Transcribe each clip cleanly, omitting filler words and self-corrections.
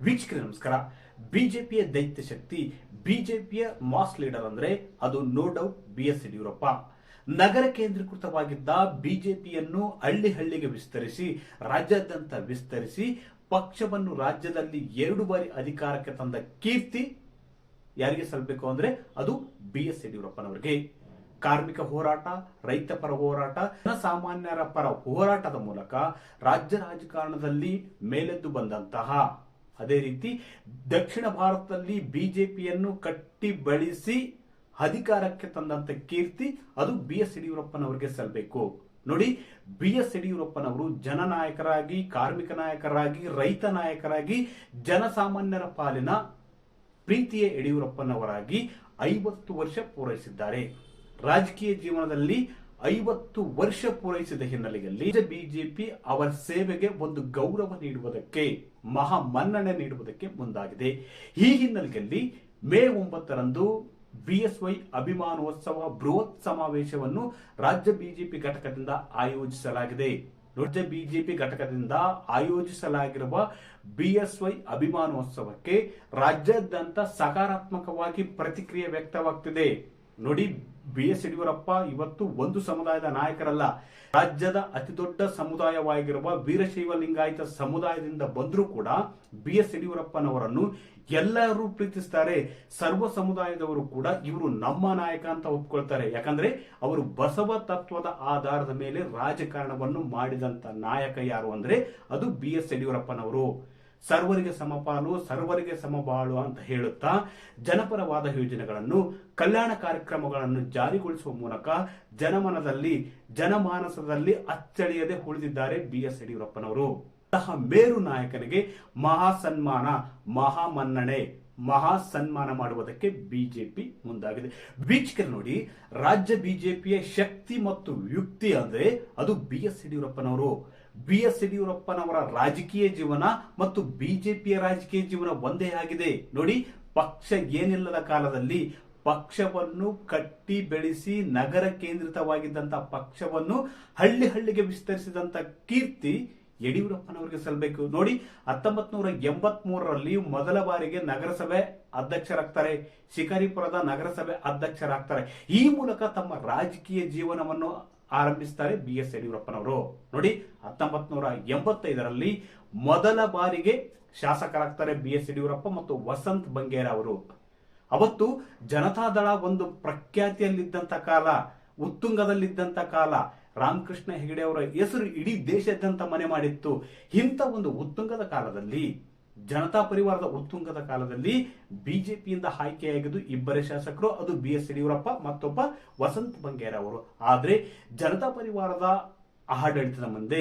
ವೀಕ್ಷಕರೇ ನಮಸ್ಕಾರ. ಬಿಜೆಪಿಯ ದೈತ್ಯ ಶಕ್ತಿ, ಬಿಜೆಪಿಯ ಮಾಸ್ ಲೀಡರ್ ಅಂದ್ರೆ ಅದು ನೋ ಡೌಟ್ BS ಯಡಿಯೂರಪ್ಪ. ನಗರ ಕೇಂದ್ರೀಕೃತವಾಗಿದ್ದ ಬಿಜೆಪಿಯನ್ನು ಹಳ್ಳಿ ಹಳ್ಳಿಗೆ ವಿಸ್ತರಿಸಿ, ರಾಜ್ಯಾದ್ಯಂತ ವಿಸ್ತರಿಸಿ, ಪಕ್ಷವನ್ನು ರಾಜ್ಯದಲ್ಲಿ 2 ಬಾರಿ ಅಧಿಕಾರಕ್ಕೆ ತಂದ ಕೀರ್ತಿ ಯಾರಿಗೆ ಸಲ್ಲಬೇಕು ಅಂದ್ರೆ ಅದು BS ಯಡಿಯೂರಪ್ಪನವರಿಗೆ. ಕಾರ್ಮಿಕ ಹೋರಾಟ, ರೈತ ಪರ ಹೋರಾಟ, ಜನಸಾಮಾನ್ಯರ ಪರ ಹೋರಾಟದ ಮೂಲಕ ರಾಜ್ಯ ರಾಜಕಾರಣದಲ್ಲಿ ಮೇಲೆದ್ದು ಬಂದಂತಹ, ಅದೇ ರೀತಿ ದಕ್ಷಿಣ ಭಾರತದಲ್ಲಿ ಬಿಜೆಪಿಯನ್ನು ಕಟ್ಟಿ ಬೆಳೆಸಿ ಅಧಿಕಾರಕ್ಕೆ ತಂದಂತ ಕೀರ್ತಿ ಅದು BS ಯಡಿಯೂರಪ್ಪನವರಿಗೆ ಸಲ್ಲಬೇಕು. ನೋಡಿ, BS ಯಡಿಯೂರಪ್ಪನವರು ಜನನಾಯಕರಾಗಿ, ಕಾರ್ಮಿಕ ನಾಯಕರಾಗಿ, ರೈತ ನಾಯಕರಾಗಿ, ಜನಸಾಮಾನ್ಯರ ಪಾಲಿನ ಪ್ರೀತಿಯ ಯಡಿಯೂರಪ್ಪನವರಾಗಿ 50 ವರ್ಷ ಪೂರೈಸಿದ್ದಾರೆ. ರಾಜಕೀಯ ಜೀವನದಲ್ಲಿ 50 ವರ್ಷ ಪೂರೈಸಿದ ಹಿನ್ನೆಲೆಯಲ್ಲಿ ಬಿಜೆಪಿ ಅವರ ಸೇವೆಗೆ ಒಂದು ಗೌರವ ನೀಡುವುದಕ್ಕೆ, ಮಹಾ ಮನ್ನಣೆ ನೀಡುವುದಕ್ಕೆ ಮುಂದಾಗಿದೆ. ಈ ಹಿನ್ನೆಲೆಯಲ್ಲಿ ಮೇ 9ರಂದು BSY ಅಭಿಮಾನೋತ್ಸವ ಬೃಹತ್ ಸಮಾವೇಶವನ್ನು ರಾಜ್ಯ ಬಿಜೆಪಿ ಘಟಕದಿಂದ ಆಯೋಜಿಸಲಾಗಿದೆ. ರಾಜ್ಯ ಬಿಜೆಪಿ ಘಟಕದಿಂದ ಆಯೋಜಿಸಲಾಗಿರುವ BSY ಅಭಿಮಾನೋತ್ಸವಕ್ಕೆ ರಾಜ್ಯಾದ್ಯಂತ ಸಕಾರಾತ್ಮಕವಾಗಿ ಪ್ರತಿಕ್ರಿಯೆ ವ್ಯಕ್ತವಾಗ್ತಿದೆ. ನೋಡಿ, BS ಯಡಿಯೂರಪ್ಪ ಇವತ್ತು ಒಂದು ಸಮುದಾಯದ ನಾಯಕರಲ್ಲ, ರಾಜ್ಯದ ಅತಿ ದೊಡ್ಡ ಸಮುದಾಯವಾಗಿರುವ ವೀರಶೈವ ಲಿಂಗಾಯತ ಸಮುದಾಯದಿಂದ ಬಂದರೂ ಕೂಡ BS ಯಡಿಯೂರಪ್ಪನವರನ್ನು ಎಲ್ಲರೂ ಪ್ರೀತಿಸ್ತಾರೆ. ಸರ್ವ ಸಮುದಾಯದವರು ಕೂಡ ಇವರು ನಮ್ಮ ನಾಯಕ ಅಂತ ಒಪ್ಕೊಳ್ತಾರೆ. ಯಾಕಂದ್ರೆ ಅವರು ಬಸವ ತತ್ವದ ಆಧಾರದ ಮೇಲೆ ರಾಜಕಾರಣವನ್ನು ಮಾಡಿದಂತ ನಾಯಕ ಯಾರು ಅಂದ್ರೆ ಅದು BS ಯಡಿಯೂರಪ್ಪನವರು. ಸರ್ವರಿಗೆ ಸಮಪಾಲು, ಸರ್ವರಿಗೆ ಸಮಬಾಳು ಅಂತ ಹೇಳುತ್ತಾ ಜನಪರವಾದ ಯೋಜನೆಗಳನ್ನು, ಕಲ್ಯಾಣ ಕಾರ್ಯಕ್ರಮಗಳನ್ನು ಜಾರಿಗೊಳಿಸುವ ಮೂಲಕ ಜನಮನದಲ್ಲಿ, ಜನಮಾನಸದಲ್ಲಿ ಅಚ್ಚಳಿಯದೆ ಉಳಿದಿದ್ದಾರೆ BS ಯಡಿಯೂರಪ್ಪನವರು. ಅಂತಹ ಮೇರು ನಾಯಕನಿಗೆ ಮಹಾ ಸನ್ಮಾನ, ಮಹಾ ಮನ್ನಣೆ, ಮಹಾ ಸನ್ಮಾನ ಮಾಡುವುದಕ್ಕೆ ಬಿಜೆಪಿ ಮುಂದಾಗಿದೆ. ವೀಕ್ಷಕರು ನೋಡಿ, ರಾಜ್ಯ ಬಿಜೆಪಿಯ ಶಕ್ತಿ ಮತ್ತು ಯುಕ್ತಿ ಅಂದ್ರೆ ಅದು BS ಯಡಿಯೂರಪ್ಪನವರು. BS ಯಡಿಯೂರಪ್ಪನವರ ರಾಜಕೀಯ ಜೀವನ ಮತ್ತು ಬಿಜೆಪಿಯ ರಾಜಕೀಯ ಜೀವನ ಒಂದೇ ಆಗಿದೆ. ನೋಡಿ, ಪಕ್ಷ ಏನಿಲ್ಲದ ಕಾಲದಲ್ಲಿ ಪಕ್ಷವನ್ನು ಕಟ್ಟಿ ಬೆಳೆಸಿ ನಗರ ಕೇಂದ್ರಿತವಾಗಿದ್ದಂತಹ ಪಕ್ಷವನ್ನು ಹಳ್ಳಿ ಹಳ್ಳಿಗೆ ವಿಸ್ತರಿಸಿದಂತ ಕೀರ್ತಿ ಯಡಿಯೂರಪ್ಪನವರಿಗೆ ಸಲ್ಲಬೇಕು. ನೋಡಿ, 1983ರಲ್ಲಿ ಮೊದಲ ಬಾರಿಗೆ ನಗರಸಭೆ ಅಧ್ಯಕ್ಷರಾಗ್ತಾರೆ, ಶಿಕಾರಿಪುರದ ನಗರಸಭೆ ಅಧ್ಯಕ್ಷರಾಗ್ತಾರೆ. ಈ ಮೂಲಕ ತಮ್ಮ ರಾಜಕೀಯ ಜೀವನವನ್ನು ಆರಂಭಿಸ್ತಾರೆ BS ಯಡಿಯೂರಪ್ಪನವರು. ನೋಡಿ, 1985ರಲ್ಲಿ ಮೊದಲ ಬಾರಿಗೆ ಶಾಸಕರಾಗ್ತಾರೆ BS ಯಡಿಯೂರಪ್ಪ ಮತ್ತು ವಸಂತ್ ಬಂಗೇರ ಅವರು. ಅವತ್ತು ಜನತಾದಳ ಒಂದು ಪ್ರಖ್ಯಾತಿಯಲ್ಲಿದ್ದಂತ ಕಾಲ, ಉತ್ತುಂಗದಲ್ಲಿದ್ದಂತ ಕಾಲ. ರಾಮಕೃಷ್ಣ ಹೆಗಡೆ ಅವರ ಹೆಸರು ಇಡೀ ದೇಶಾದ್ಯಂತ ಮನೆ ಮಾಡಿತ್ತು. ಇಂಥ ಒಂದು ಉತ್ತುಂಗದ ಕಾಲದಲ್ಲಿ, ಜನತಾ ಪರಿವಾರದ ಉತ್ತುಂಗದ ಕಾಲದಲ್ಲಿ ಬಿಜೆಪಿಯಿಂದ ಆಯ್ಕೆಯಾಗಿದ್ದು 2 ಶಾಸಕರು, ಅದು BS ಯಡಿಯೂರಪ್ಪ, ಮತ್ತೊಬ್ಬ ವಸಂತ್ ಬಂಗೇರ ಅವರು. ಆದ್ರೆ ಜನತಾ ಪರಿವಾರದ ಆಡಳಿತದ ಮುಂದೆ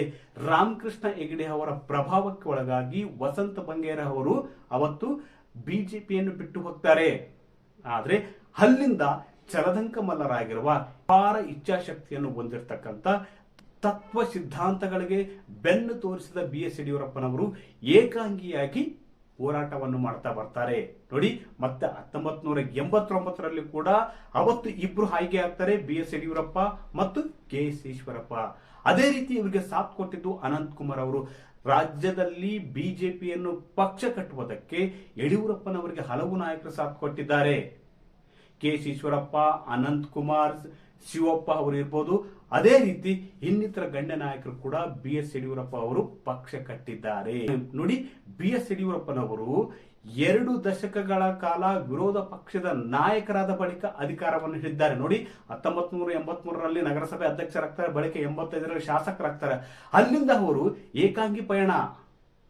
ರಾಮಕೃಷ್ಣ ಹೆಗಡೆ ಅವರ ಪ್ರಭಾವಕ್ಕೆ ಒಳಗಾಗಿ ವಸಂತ ಬಂಗೇರ ಅವರು ಅವತ್ತು ಬಿಜೆಪಿಯನ್ನು ಬಿಟ್ಟು ಹೋಗ್ತಾರೆ. ಆದ್ರೆ ಅಲ್ಲಿಂದ ಚಲದಂಕ ಮಲ್ಲರಾಗಿರುವ ಅಪಾರ ಇಚ್ಛಾಶಕ್ತಿಯನ್ನು ಹೊಂದಿರತಕ್ಕಂತ, ತತ್ವ ಸಿದ್ಧಾಂತಗಳಿಗೆ ಬೆನ್ನು ತೋರಿಸಿದ BS ಯಡಿಯೂರಪ್ಪನವರು ಏಕಾಂಗಿಯಾಗಿ ಹೋರಾಟವನ್ನು ಮಾಡ್ತಾ ಬರ್ತಾರೆ. ನೋಡಿ, ಮತ್ತೆ 1989ರಲ್ಲಿ ಕೂಡ ಅವತ್ತು ಇಬ್ರು ಆಯ್ಕೆ ಆಗ್ತಾರೆ, BS ಯಡಿಯೂರಪ್ಪ ಮತ್ತು KS ಈಶ್ವರಪ್ಪ. ಅದೇ ರೀತಿ ಇವರಿಗೆ ಸಾಥ್ ಕೊಟ್ಟಿದ್ದು ಅನಂತ್ ಕುಮಾರ್ ಅವರು. ರಾಜ್ಯದಲ್ಲಿ ಬಿಜೆಪಿಯನ್ನು ಪಕ್ಷ ಕಟ್ಟುವುದಕ್ಕೆ ಯಡಿಯೂರಪ್ಪನವರಿಗೆ ಹಲವು ನಾಯಕರು ಸಾಥ್ ಕೊಟ್ಟಿದ್ದಾರೆ. KS ಈಶ್ವರಪ್ಪ, ಅನಂತ್ ಕುಮಾರ್, ಶಿವಪ್ಪ ಅವರು ಇರ್ಬೋದು. ಅದೇ ರೀತಿ ಇನ್ನಿತರ ಗಣ್ಯ ನಾಯಕರು ಕೂಡ BS ಯಡಿಯೂರಪ್ಪ ಅವರು ಪಕ್ಷ ಕಟ್ಟಿದ್ದಾರೆ. ನೋಡಿ, BS ಯಡಿಯೂರಪ್ಪನವರು 2 ದಶಕಗಳ ಕಾಲ ವಿರೋಧ ಪಕ್ಷದ ನಾಯಕರಾದ ಬಳಿಕ ಅಧಿಕಾರವನ್ನು ಹಿಡಿದ್ದಾರೆ. ನೋಡಿ, 1983ರಲ್ಲಿ ನಗರಸಭೆ ಅಧ್ಯಕ್ಷರಾಗ್ತಾರೆ, ಬಳಿಕ 85ರಲ್ಲಿ ಶಾಸಕರಾಗ್ತಾರೆ. ಅಲ್ಲಿಂದ ಅವರು ಏಕಾಂಗಿ ಪಯಣ,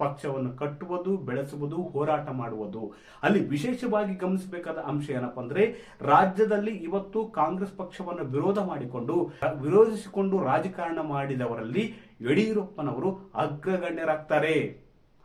ಪಕ್ಷವನ್ನು ಕಟ್ಟುವುದು, ಬೆಳೆಸುವುದು, ಹೋರಾಟ ಮಾಡುವುದು. ಅಲ್ಲಿ ವಿಶೇಷವಾಗಿ ಗಮನಿಸಬೇಕಾದ ಅಂಶ ಏನಪ್ಪಾ ಅಂದ್ರೆ, ರಾಜ್ಯದಲ್ಲಿ ಇವತ್ತು ಕಾಂಗ್ರೆಸ್ ಪಕ್ಷವನ್ನು ವಿರೋಧಿಸಿಕೊಂಡು ರಾಜಕಾರಣ ಮಾಡಿದವರಲ್ಲಿ ಯಡಿಯೂರಪ್ಪನವರು ಅಗ್ರಗಣ್ಯರಾಗ್ತಾರೆ.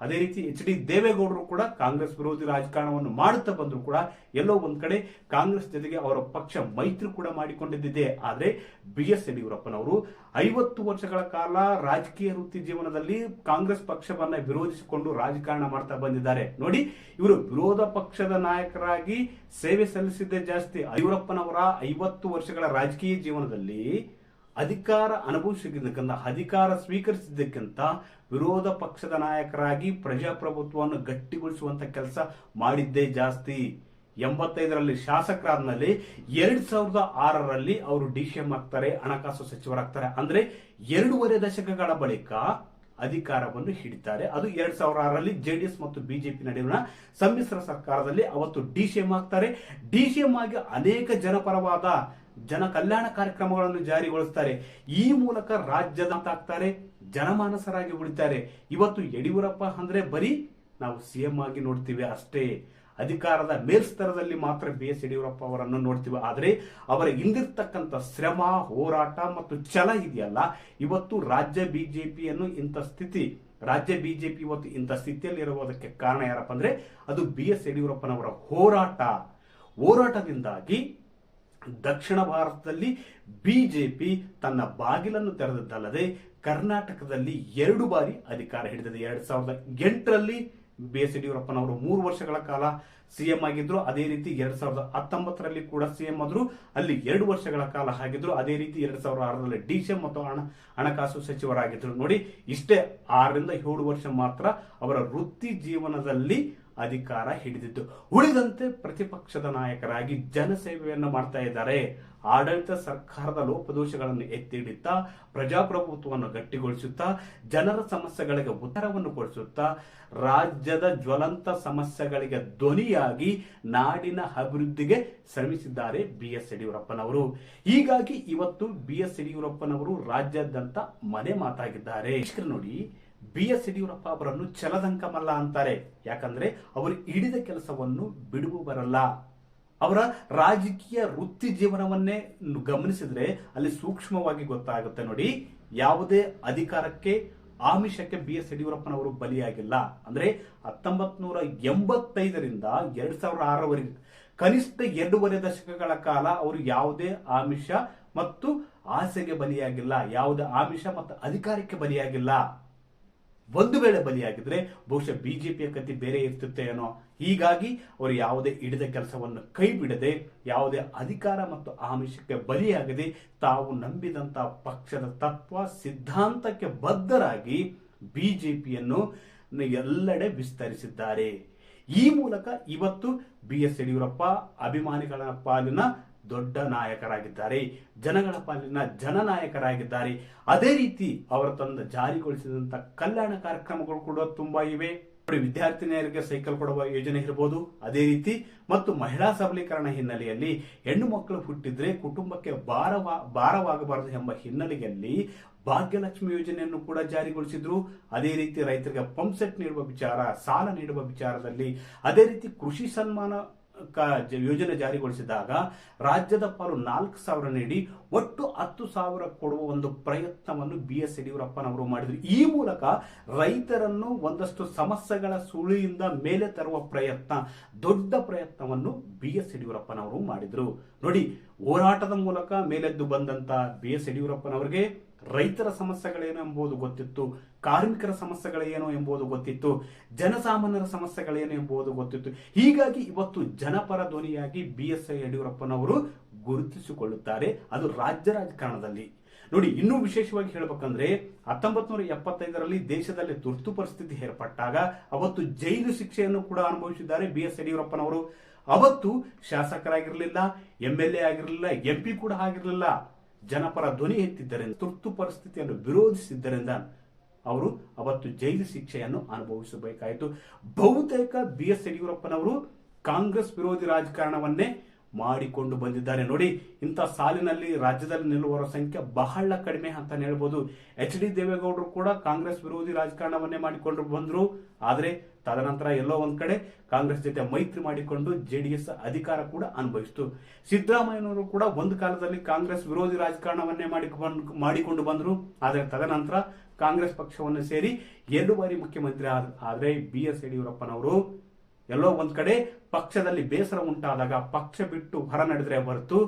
ಅದೇ ರೀತಿ HD ದೇವೇಗೌಡರು ಕೂಡ ಕಾಂಗ್ರೆಸ್ ವಿರೋಧಿ ರಾಜಕಾರಣವನ್ನು ಮಾಡುತ್ತಾ ಬಂದ್ರು ಕೂಡ ಎಲ್ಲೋ ಒಂದ್ ಕಡೆ ಕಾಂಗ್ರೆಸ್ ಜೊತೆಗೆ ಅವರ ಪಕ್ಷ ಮೈತ್ರಿ ಕೂಡ ಮಾಡಿಕೊಂಡಿದ್ದಿದೆ. ಆದ್ರೆ BS ಯಡಿಯೂರಪ್ಪನವರು 50 ವರ್ಷಗಳ ಕಾಲ ರಾಜಕೀಯ ವೃತ್ತಿ ಜೀವನದಲ್ಲಿ ಕಾಂಗ್ರೆಸ್ ಪಕ್ಷವನ್ನ ವಿರೋಧಿಸಿಕೊಂಡು ರಾಜಕಾರಣ ಮಾಡ್ತಾ ಬಂದಿದ್ದಾರೆ. ನೋಡಿ, ಇವರು ವಿರೋಧ ಪಕ್ಷದ ನಾಯಕರಾಗಿ ಸೇವೆ ಸಲ್ಲಿಸಿದ್ದೇ ಜಾಸ್ತಿ. ಯಡಿಯೂರಪ್ಪನವರ 50 ವರ್ಷಗಳ ರಾಜಕೀಯ ಜೀವನದಲ್ಲಿ ಅಧಿಕಾರ ಅನುಭವಿಸಿದ್ದಕ್ಕಿಂತ ಅಧಿಕಾರ ಸ್ವೀಕರಿಸಿದ್ದಕ್ಕಿಂತ ವಿರೋಧ ಪಕ್ಷದ ನಾಯಕರಾಗಿ ಪ್ರಜಾಪ್ರಭುತ್ವವನ್ನು ಗಟ್ಟಿಗೊಳಿಸುವಂತ ಕೆಲಸ ಮಾಡಿದ್ದೇ ಜಾಸ್ತಿ. 85ರಲ್ಲಿ ಶಾಸಕರಾದ್ಮೇಲೆ 2006ರಲ್ಲಿ ಅವರು ಡಿಸಿಎಂ ಆಗ್ತಾರೆ, ಹಣಕಾಸು ಸಚಿವರಾಗ್ತಾರೆ. ಅಂದ್ರೆ 2.5 ದಶಕಗಳ ಬಳಿಕ ಅಧಿಕಾರವನ್ನು ಹಿಡಿತಾರೆ. ಅದು 2006ರಲ್ಲಿ ಜೆಡಿಎಸ್ ಮತ್ತು ಬಿಜೆಪಿ ನಡುವಿನ ಸಮ್ಮಿಶ್ರ ಸರ್ಕಾರದಲ್ಲಿ ಅವತ್ತು ಡಿಸಿಎಂ ಆಗ್ತಾರೆ. ಡಿಸಿಎಂ ಆಗಿ ಅನೇಕ ಜನಪರವಾದ ಜನ ಕಲ್ಯಾಣ ಕಾರ್ಯಕ್ರಮಗಳನ್ನು ಜಾರಿಗೊಳಿಸ್ತಾರೆ. ಈ ಮೂಲಕ ರಾಜ್ಯದ ಆಗ್ತಾರೆ, ಜನಮಾನಸರಾಗಿ ಉಳಿತಾರೆ. ಇವತ್ತು ಯಡಿಯೂರಪ್ಪ ಅಂದ್ರೆ ಬರೀ ನಾವು ಸಿಎಂ ಆಗಿ ನೋಡ್ತೀವಿ ಅಷ್ಟೇ. ಅಧಿಕಾರದ ಮೇಲ್ಸ್ತರದಲ್ಲಿ ಮಾತ್ರ BS ಯಡಿಯೂರಪ್ಪ ಅವರನ್ನು ನೋಡ್ತೀವಿ. ಆದರೆ ಅವರ ಹಿಂದಿರ್ತಕ್ಕಂಥ ಶ್ರಮ, ಹೋರಾಟ ಮತ್ತು ಛಲ ಇದೆಯಲ್ಲ, ಇವತ್ತು ರಾಜ್ಯ ಬಿಜೆಪಿಯನ್ನು ರಾಜ್ಯ ಬಿಜೆಪಿ ಇವತ್ತು ಇಂಥ ಸ್ಥಿತಿಯಲ್ಲಿ ಇರುವುದಕ್ಕೆ ಕಾರಣ ಯಾರಪ್ಪ ಅಂದ್ರೆ ಅದು BS ಯಡಿಯೂರಪ್ಪನವರ ಹೋರಾಟದಿಂದಾಗಿ ದಕ್ಷಿಣ ಭಾರತದಲ್ಲಿ ಬಿಜೆಪಿ ತನ್ನ ಬಾಗಿಲನ್ನು ತೆರೆದದ್ದಲ್ಲದೆ ಕರ್ನಾಟಕದಲ್ಲಿ 2 ಬಾರಿ ಅಧಿಕಾರ ಹಿಡಿದಿದೆ. 2008ರಲ್ಲಿ BS ಯಡಿಯೂರಪ್ಪನವರು 3 ವರ್ಷಗಳ ಕಾಲ ಸಿಎಂ ಆಗಿದ್ರು. ಅದೇ ರೀತಿ 2019ರಲ್ಲಿ ಕೂಡ ಸಿಎಂ ಆದ್ರು, ಅಲ್ಲಿ 2 ವರ್ಷಗಳ ಕಾಲ ಆಗಿದ್ರು. ಅದೇ ರೀತಿ 2006ರಲ್ಲಿ ಡಿಸಿಎಂ ಮತ್ತು ಹಣಕಾಸು ಸಚಿವರಾಗಿದ್ರು. ನೋಡಿ, ಇಷ್ಟೇ 6ರಿಂದ 7 ವರ್ಷ ಮಾತ್ರ ಅವರ ವೃತ್ತಿ ಜೀವನದಲ್ಲಿ ಅಧಿಕಾರ ಹಿಡಿದಿದ್ದು. ಉಳಿದಂತೆ ಪ್ರತಿಪಕ್ಷದ ನಾಯಕರಾಗಿ ಜನಸೇವೆಯನ್ನು ಮಾಡ್ತಾ ಇದ್ದಾರೆ. ಆಡಳಿತ ಸರ್ಕಾರದ ಲೋಪದೋಷಗಳನ್ನು ಎತ್ತಿ ಹಿಡಿಯುತ್ತಾ, ಪ್ರಜಾಪ್ರಭುತ್ವವನ್ನು ಗಟ್ಟಿಗೊಳಿಸುತ್ತಾ, ಜನರ ಸಮಸ್ಯೆಗಳಿಗೆ ಉತ್ತರವನ್ನು ಕೊಡಿಸುತ್ತಾ, ರಾಜ್ಯದ ಜ್ವಲಂತ ಸಮಸ್ಯೆಗಳಿಗೆ ಧ್ವನಿಯಾಗಿ ನಾಡಿನ ಅಭಿವೃದ್ಧಿಗೆ ಶ್ರಮಿಸಿದ್ದಾರೆ BS ಯಡಿಯೂರಪ್ಪನವರು. ಹೀಗಾಗಿ ಇವತ್ತು BS ಯಡಿಯೂರಪ್ಪನವರು ರಾಜ್ಯಾದ್ಯಂತ ಮನೆ ಮಾತಾಗಿದ್ದಾರೆ. ನೋಡಿ, BS ಯಡಿಯೂರಪ್ಪ ಅವರನ್ನು ಛಲದಂಕಮಲ್ಲ ಅಂತಾರೆ. ಯಾಕಂದ್ರೆ ಅವರು ಹಿಡಿದ ಕೆಲಸವನ್ನು ಬಿಡುವು ಬರಲ್ಲ. ಅವರ ರಾಜಕೀಯ ವೃತ್ತಿ ಜೀವನವನ್ನೇ ಗಮನಿಸಿದ್ರೆ ಅಲ್ಲಿ ಸೂಕ್ಷ್ಮವಾಗಿ ಗೊತ್ತಾಗುತ್ತೆ. ನೋಡಿ, ಯಾವುದೇ ಅಧಿಕಾರಕ್ಕೆ ಆಮಿಷಕ್ಕೆ BS ಯಡಿಯೂರಪ್ಪನವರು ಬಲಿಯಾಗಿಲ್ಲ. ಅಂದ್ರೆ 1985ರಿಂದ 2006ರವರೆಗೆ ಕನಿಷ್ಠ 2.5 ದಶಕಗಳ ಕಾಲ ಅವರು ಯಾವುದೇ ಆಮಿಷ ಮತ್ತು ಆಸೆಗೆ ಬಲಿಯಾಗಿಲ್ಲ. ಯಾವುದೇ ಆಮಿಷ ಮತ್ತು ಅಧಿಕಾರಕ್ಕೆ ಬಲಿಯಾಗಿಲ್ಲ. ಒಂದು ವೇಳೆ ಬಲಿಯಾಗಿದ್ರೆ ಬಹುಶಃ ಬಿಜೆಪಿಯ ಕಥೆ ಬೇರೆ ಇರ್ತಿತ್ತೆ ಏನೋ. ಹೀಗಾಗಿ ಅವರು ಯಾವುದೇ ಹಿಡಿದ ಕೆಲಸವನ್ನು ಕೈ ಬಿಡದೆ, ಯಾವುದೇ ಅಧಿಕಾರ ಮತ್ತು ಆಮಿಷಕ್ಕೆ ಬಲಿಯಾಗದೆ, ತಾವು ನಂಬಿದಂತ ಪಕ್ಷದ ತತ್ವ ಸಿದ್ಧಾಂತಕ್ಕೆ ಬದ್ಧರಾಗಿ ಬಿಜೆಪಿಯನ್ನು ಎಲ್ಲೆಡೆ ವಿಸ್ತರಿಸಿದ್ದಾರೆ. ಈ ಮೂಲಕ ಇವತ್ತು BS ಯಡಿಯೂರಪ್ಪ ಅಭಿಮಾನಿಗಳ ಪಾಲಿನ ದೊಡ್ಡ ನಾಯಕರಾಗಿದ್ದಾರೆ, ಜನಗಳ ಪಾಲಿನ ಜನನಾಯಕರಾಗಿದ್ದಾರೆ. ಅದೇ ರೀತಿ ಅವರ ತಂದ ಜಾರಿಗೊಳಿಸಿದಂತ ಕಲ್ಯಾಣ ಕಾರ್ಯಕ್ರಮಗಳು ಕೂಡ ತುಂಬಾ ಇವೆ. ವಿದ್ಯಾರ್ಥಿನಿಯರಿಗೆ ಸೈಕಲ್ ಕೊಡುವ ಯೋಜನೆ ಇರಬಹುದು. ಅದೇ ರೀತಿ ಮತ್ತು ಮಹಿಳಾ ಸಬಲೀಕರಣ ಹಿನ್ನೆಲೆಯಲ್ಲಿ ಹೆಣ್ಣು ಮಕ್ಕಳು ಹುಟ್ಟಿದ್ರೆ ಕುಟುಂಬಕ್ಕೆ ಭಾರವಾಗಬಾರದು ಎಂಬ ಹಿನ್ನೆಲೆಯಲ್ಲಿ ಭಾಗ್ಯಲಕ್ಷ್ಮಿ ಯೋಜನೆಯನ್ನು ಕೂಡ ಜಾರಿಗೊಳಿಸಿದ್ರು. ಅದೇ ರೀತಿ ರೈತರಿಗೆ ಪಂಪ್ ಸೆಟ್ ನೀಡುವ ವಿಚಾರ, ಸಾಲ ನೀಡುವ ವಿಚಾರದಲ್ಲಿ, ಅದೇ ರೀತಿ ಕೃಷಿ ಸನ್ಮಾನ ಯೋಜನೆ ಜಾರಿಗೊಳಿಸಿದಾಗ ರಾಜ್ಯದ ಪಾಲು 4,000 ನೀಡಿ ಒಟ್ಟು 10,000 ಕೊಡುವ ಒಂದು ಪ್ರಯತ್ನವನ್ನು BS ಯಡಿಯೂರಪ್ಪನವರು ಮಾಡಿದ್ರು. ಈ ಮೂಲಕ ರೈತರನ್ನು ಒಂದಷ್ಟು ಸಮಸ್ಯೆಗಳ ಸುಳಿಯಿಂದ ಮೇಲೆ ತರುವ ದೊಡ್ಡ ಪ್ರಯತ್ನವನ್ನು BS ಯಡಿಯೂರಪ್ಪನವರು ಮಾಡಿದ್ರು. ನೋಡಿ, ಹೋರಾಟದ ಮೂಲಕ ಮೇಲೆದ್ದು ಬಂದಂತ BS ಯಡಿಯೂರಪ್ಪನವರಿಗೆ ರೈತರ ಸಮಸ್ಯೆಗಳೇನು ಎಂಬುದು ಗೊತ್ತಿತ್ತು, ಕಾರ್ಮಿಕರ ಸಮಸ್ಯೆಗಳೇನು ಎಂಬುದು ಗೊತ್ತಿತ್ತು, ಜನಸಾಮಾನ್ಯರ ಸಮಸ್ಯೆಗಳೇನು ಎಂಬುದು ಗೊತ್ತಿತ್ತು. ಹೀಗಾಗಿ ಇವತ್ತು ಜನಪರ ಧ್ವನಿಯಾಗಿ BS ಯಡಿಯೂರಪ್ಪನವರು ಗುರುತಿಸಿಕೊಳ್ಳುತ್ತಾರೆ, ಅದು ರಾಜ್ಯ ರಾಜಕಾರಣದಲ್ಲಿ. ನೋಡಿ, ಇನ್ನೂ ವಿಶೇಷವಾಗಿ ಹೇಳಬೇಕಂದ್ರೆ 1975ರಲ್ಲಿ ದೇಶದಲ್ಲಿ ತುರ್ತು ಪರಿಸ್ಥಿತಿ ಏರ್ಪಟ್ಟಾಗ ಅವತ್ತು ಜೈಲು ಶಿಕ್ಷೆಯನ್ನು ಕೂಡ ಅನುಭವಿಸಿದ್ದಾರೆ BS ಯಡಿಯೂರಪ್ಪನವರು. ಅವತ್ತು ಶಾಸಕರಾಗಿರಲಿಲ್ಲ, MLA ಆಗಿರಲಿಲ್ಲ, MP ಕೂಡ ಆಗಿರಲಿಲ್ಲ. ಜನಪರ ಧ್ವನಿ ಎತ್ತಿದ್ದರಿಂದ, ತುರ್ತು ಪರಿಸ್ಥಿತಿಯನ್ನು ವಿರೋಧಿಸಿದ್ದರಿಂದ ಅವರು ಅವತ್ತು ಜೈಲು ಶಿಕ್ಷೆಯನ್ನು ಅನುಭವಿಸಬೇಕಾಯಿತು. ಬಹುತೇಕ BS ಯಡಿಯೂರಪ್ಪನವರು ಕಾಂಗ್ರೆಸ್ ವಿರೋಧಿ ರಾಜಕಾರಣವನ್ನೇ ಮಾಡಿಕೊಂಡು ಬಂದಿದ್ದಾರೆ. ನೋಡಿ, ಇಂಥ ಸಾಲಿನಲ್ಲಿ ರಾಜ್ಯದಲ್ಲಿ ನಿಲ್ಲುವವರ ಸಂಖ್ಯೆ ಬಹಳ ಕಡಿಮೆ ಅಂತ ಹೇಳ್ಬೋದು. HD ದೇವೇಗೌಡರು ಕೂಡ ಕಾಂಗ್ರೆಸ್ ವಿರೋಧಿ ರಾಜಕಾರಣವನ್ನೇ ಮಾಡಿಕೊಂಡು ಬಂದ್ರು. ಆದರೆ ತದನಂತರ ಎಲ್ಲೋ ಒಂದ್ ಕಡೆ ಕಾಂಗ್ರೆಸ್ ಜೊತೆ ಮೈತ್ರಿ ಮಾಡಿಕೊಂಡು JDS ಅಧಿಕಾರ ಕೂಡ ಅನುಭವಿಸಿತು. ಸಿದ್ದರಾಮಯ್ಯನವರು ಕೂಡ ಒಂದು ಕಾಲದಲ್ಲಿ ಕಾಂಗ್ರೆಸ್ ವಿರೋಧಿ ರಾಜಕಾರಣವನ್ನೇ ಮಾಡಿಕೊಂಡು ಬಂದ್ರು. ಆದರೆ ತದನಂತರ ಕಾಂಗ್ರೆಸ್ ಪಕ್ಷವನ್ನು ಸೇರಿ 2 ಬಾರಿ ಮುಖ್ಯಮಂತ್ರಿ ಆದ್ರೆ BS ಯಡಿಯೂರಪ್ಪನವರು ಎಲ್ಲೋ ಒಂದ್ ಕಡೆ ಪಕ್ಷದಲ್ಲಿ ಬೇಸರ ಉಂಟಾದಾಗ ಪಕ್ಷ ಬಿಟ್ಟು ಹೊರ ನಡೆದ್ರೆ ಹೊರತು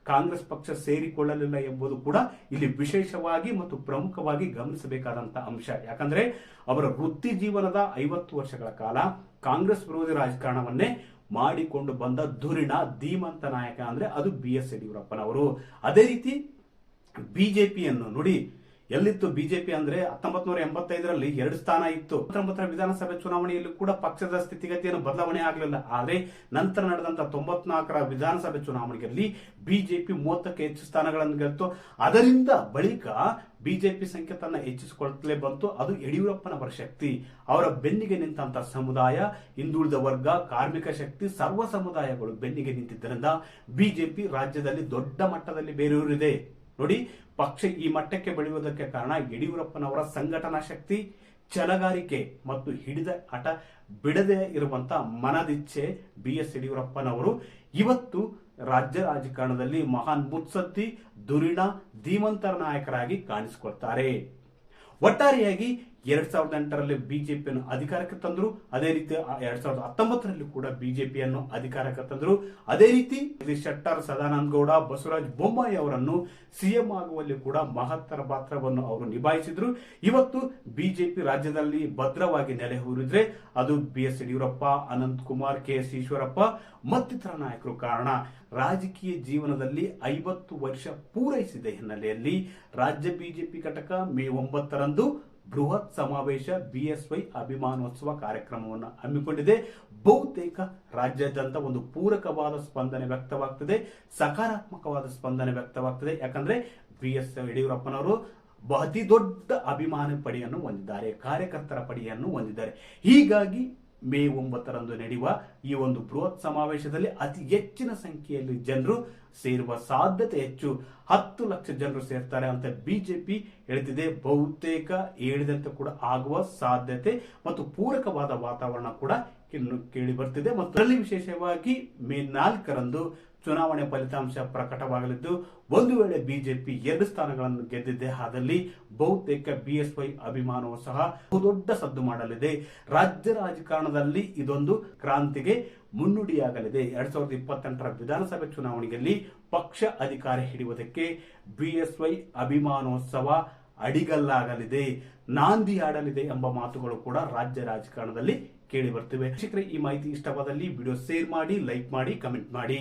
ಕಾಂಗ್ರೆಸ್ ಪಕ್ಷ ಸೇರಿಕೊಳ್ಳಲಿಲ್ಲ ಎಂಬುದು ಕೂಡ ಇಲ್ಲಿ ವಿಶೇಷವಾಗಿ ಮತ್ತು ಪ್ರಮುಖವಾಗಿ ಗಮನಿಸಬೇಕಾದಂತ ಅಂಶ. ಯಾಕಂದ್ರೆ ಅವರ ವೃತ್ತಿ ಜೀವನದ 50 ವರ್ಷಗಳ ಕಾಲ ಕಾಂಗ್ರೆಸ್ ವಿರೋಧಿ ರಾಜಕಾರಣವನ್ನೇ ಮಾಡಿಕೊಂಡು ಬಂದ ಧುರೀಣ ಧೀಮಂತ ನಾಯಕ ಅಂದ್ರೆ ಅದು BS ಯಡಿಯೂರಪ್ಪನವರು. ಅದೇ ರೀತಿ ಬಿಜೆಪಿಯನ್ನು ನೋಡಿ, ಎಲ್ಲಿತ್ತು ಬಿಜೆಪಿ ಅಂದ್ರೆ 1985ರಲ್ಲಿ 2 ಸ್ಥಾನ ಇತ್ತು. 19ರ ವಿಧಾನಸಭೆ ಚುನಾವಣೆಯಲ್ಲಿ ಕೂಡ ಪಕ್ಷದ ಸ್ಥಿತಿಗತಿಯನ್ನು ಬದಲಾವಣೆ ಆಗಲಿಲ್ಲ. ಆದರೆ ನಂತರ ನಡೆದಂತ 94ರ ವಿಧಾನಸಭೆ ಚುನಾವಣೆಯಲ್ಲಿ ಬಿಜೆಪಿ 30ಕ್ಕೆ ಹೆಚ್ಚು ಸ್ಥಾನಗಳನ್ನು ಗೆಲ್ತು. ಅದರಿಂದ ಬಳಿಕ ಬಿಜೆಪಿ ಸಂಖ್ಯೆ ತನ್ನ ಹೆಚ್ಚಿಸಿಕೊಳ್ಳುತ್ತಲೇ ಬಂತು. ಅದು ಯಡಿಯೂರಪ್ಪನವರ ಶಕ್ತಿ, ಅವರ ಬೆನ್ನಿಗೆ ನಿಂತಹ ಸಮುದಾಯ, ಹಿಂದುಳಿದ ವರ್ಗ, ಕಾರ್ಮಿಕ ಶಕ್ತಿ, ಸರ್ವ ಸಮುದಾಯಗಳು ಬೆನ್ನಿಗೆ ನಿಂತಿದ್ದರಿಂದ ಬಿಜೆಪಿ ರಾಜ್ಯದಲ್ಲಿ ದೊಡ್ಡ ಮಟ್ಟದಲ್ಲಿ ಬೇರೂರಿದೆ. ನೋಡಿ, ಪಕ್ಷ ಈ ಮಟ್ಟಕ್ಕೆ ಬೆಳೆಯುವುದಕ್ಕೆ ಕಾರಣ ಯಡಿಯೂರಪ್ಪನವರ ಸಂಘಟನಾ ಶಕ್ತಿ, ಛಲಗಾರಿಕೆ ಮತ್ತು ಹಿಡಿದ ಹಠ ಬಿಡದೆ ಇರುವಂತಹ ಮನದಿಚ್ಛೆ. BS ಯಡಿಯೂರಪ್ಪನವರು ಇವತ್ತು ರಾಜ್ಯ ರಾಜಕಾರಣದಲ್ಲಿ ಮಹಾನ್ ಮುತ್ಸದ್ದಿ, ಧುರೀಣ, ಧೀಮಂತರ ನಾಯಕರಾಗಿ ಕಾಣಿಸಿಕೊಳ್ತಾರೆ. ಒಟ್ಟಾರೆಯಾಗಿ 2008ರಲ್ಲಿ ಬಿಜೆಪಿಯನ್ನು ಅಧಿಕಾರಕ್ಕೆ ತಂದರು. ಅದೇ ರೀತಿ 2019ರಲ್ಲಿ ಕೂಡ ಬಿಜೆಪಿಯನ್ನು ಅಧಿಕಾರಕ್ಕೆ ತಂದರು. ಅದೇ ರೀತಿ ಶೆಟ್ಟರ್, ಸದಾನಂದ ಗೌಡ, ಬಸವರಾಜ ಬೊಮ್ಮಾಯಿ ಅವರನ್ನು ಸಿಎಂ ಆಗುವಲ್ಲಿ ಕೂಡ ಮಹತ್ತರ ಪಾತ್ರವನ್ನು ಅವರು ನಿಭಾಯಿಸಿದ್ರು. ಇವತ್ತು ಬಿಜೆಪಿ ರಾಜ್ಯದಲ್ಲಿ ಭದ್ರವಾಗಿ ನೆಲೆ ಊರಿದ್ರೆ ಅದು BS ಯಡಿಯೂರಪ್ಪ, ಅನಂತ್ ಕುಮಾರ್, KS ಈಶ್ವರಪ್ಪ ಮತ್ತಿತರ ನಾಯಕರು ಕಾರಣ. ರಾಜಕೀಯ ಜೀವನದಲ್ಲಿ 50 ವರ್ಷ ಪೂರೈಸಿದ ಹಿನ್ನೆಲೆಯಲ್ಲಿ ರಾಜ್ಯ ಬಿಜೆಪಿ ಘಟಕ ಮೇ 9ರಂದು ಬೃಹತ್ ಸಮಾವೇಶ BSY ಅಭಿಮಾನೋತ್ಸವ ಕಾರ್ಯಕ್ರಮವನ್ನು ಹಮ್ಮಿಕೊಂಡಿದೆ. ಬಹುತೇಕ ರಾಜ್ಯಾದ್ಯಂತ ಒಂದು ಪೂರಕವಾದ ಸ್ಪಂದನೆ ವ್ಯಕ್ತವಾಗ್ತದೆ, ಸಕಾರಾತ್ಮಕವಾದ ಸ್ಪಂದನೆ ವ್ಯಕ್ತವಾಗ್ತದೆ. ಯಾಕಂದ್ರೆ BS ಯಡಿಯೂರಪ್ಪನವರು ಅತಿ ದೊಡ್ಡ ಅಭಿಮಾನ ಪಡೆಯನ್ನು ಹೊಂದಿದ್ದಾರೆ, ಕಾರ್ಯಕರ್ತರ ಪಡೆಯನ್ನು ಹೊಂದಿದ್ದಾರೆ. ಹೀಗಾಗಿ ಮೇ 9ರಂದು ನಡೆಯುವ ಈ ಒಂದು ಬೃಹತ್ ಸಮಾವೇಶದಲ್ಲಿ ಅತಿ ಹೆಚ್ಚಿನ ಸಂಖ್ಯೆಯಲ್ಲಿ ಜನರು ಸೇರುವ ಸಾಧ್ಯತೆ ಹೆಚ್ಚು. 10 ಲಕ್ಷ ಜನರು ಸೇರ್ತಾರೆ ಅಂತ ಬಿಜೆಪಿ ಹೇಳ್ತಿದೆ. ಬಹುತೇಕ ಹೇಳಿದಂತೆ ಕೂಡ ಆಗುವ ಸಾಧ್ಯತೆ ಮತ್ತು ಪೂರಕವಾದ ವಾತಾವರಣ ಕೂಡ ಕೇಳಿ ಬರ್ತಿದೆ. ಮತ್ತು ಅದರಲ್ಲಿ ವಿಶೇಷವಾಗಿ ಮೇ 4ರಂದು ಚುನಾವಣೆ ಫಲಿತಾಂಶ ಪ್ರಕಟವಾಗಲಿದ್ದು, ಒಂದು ವೇಳೆ ಬಿಜೆಪಿ 2 ಸ್ಥಾನಗಳನ್ನು ಗೆದ್ದಿದ್ದೆ ಆದಲ್ಲಿ ಬಹುತೇಕ BSY ಅಭಿಮಾನವೂ ಸಹ ದೊಡ್ಡ ಸದ್ದು ಮಾಡಲಿದೆ. ರಾಜ್ಯ ರಾಜಕಾರಣದಲ್ಲಿ ಇದೊಂದು ಕ್ರಾಂತಿಗೆ ಮುನ್ನುಡಿಯಾಗಲಿದೆ. 2028ರ ವಿಧಾನಸಭೆ ಚುನಾವಣೆಯಲ್ಲಿ ಪಕ್ಷ ಅಧಿಕಾರ ಹಿಡಿಯುವುದಕ್ಕೆ BSY ಅಭಿಮಾನೋತ್ಸವ ಅಡಿಗಲ್ಲಾಗಲಿದೆ, ನಾಂದಿ ಆಡಲಿದೆ ಎಂಬ ಮಾತುಗಳು ಕೂಡ ರಾಜ್ಯ ರಾಜಕಾರಣದಲ್ಲಿ ಕೇಳಿ ಬರ್ತಿವೆ. ಈ ಮಾಹಿತಿ ಇಷ್ಟವಾದಲ್ಲಿ ವಿಡಿಯೋ ಶೇರ್ ಮಾಡಿ, ಲೈಕ್ ಮಾಡಿ, ಕಮೆಂಟ್ ಮಾಡಿ.